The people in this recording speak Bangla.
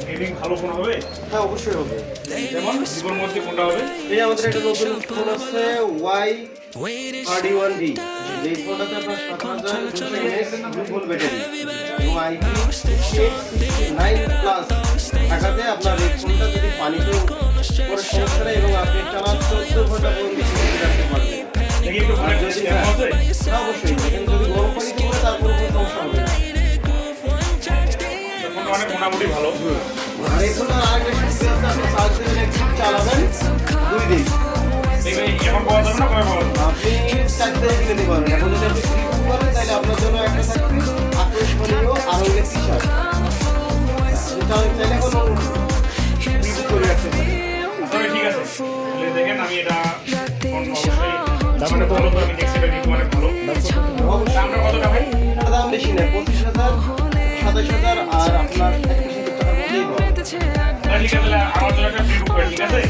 গেমিং ভালো ফোন হবে? হ্যাঁ অবশ্যই হবে। যেমন ভিভোর মধ্যে কোনটা হবে? এই আমাদের একটা নতুন ফোন আছে Y31D, যেই ফোনটাতে আপনার 7200 mAh ফুল ব্যাটারি এবং IP69+ থাকাতে আপনার এই ফোনটা যদি পানিতেও পরে সমস্যা নেই এবং আপনি টানা 14 ঘন্টা পর্যন্ত চালিয়ে রাখতে পারবেন। দেখি একটু ফোনের যদি কেমন আছে? হ্যাঁ অবশ্যই, দেখেন যদি গরম পানিতে পড়ে তারপরে কোনো সমস্যা হবে না। ফোনটা অনেক মোটামুটি ভালো। আর এই ফোনটার আরেকটা সুবিধা আছে, আপনি চার্জ দিলে একটু চালাবেন 2 দিন। দেখবে এখন পাওয়া যাবে না, কবে পাওয়া যাবে? আপনি 4 তারিখে কিনে নিতে পারবেন। এখন যদি আপনি রিভিউ করেন তাহলে আপনার জন্য একটা থাকবে আকর্ষণীয় আরো একটা ফিচার, যেটা আমি চাইলে কোনো রিভিউ করে রাখতে পারি। তবে ঠিক আছে, তাহলে দেখেন আমি এটা ফোন অবশ্যই দামটা তো ভালো, আমি দেখছি এটা অনেক ভালো। দামটা কত টাকা ভাই? এটা দাম বেশি না, 25,000, 27,000 আর আপনার 31,000 টাকার মধ্যেই পাবেন। ঠিক আছে, তাহলে আমার জন্য একটা ফ্রি বুক করে, ঠিক আছে?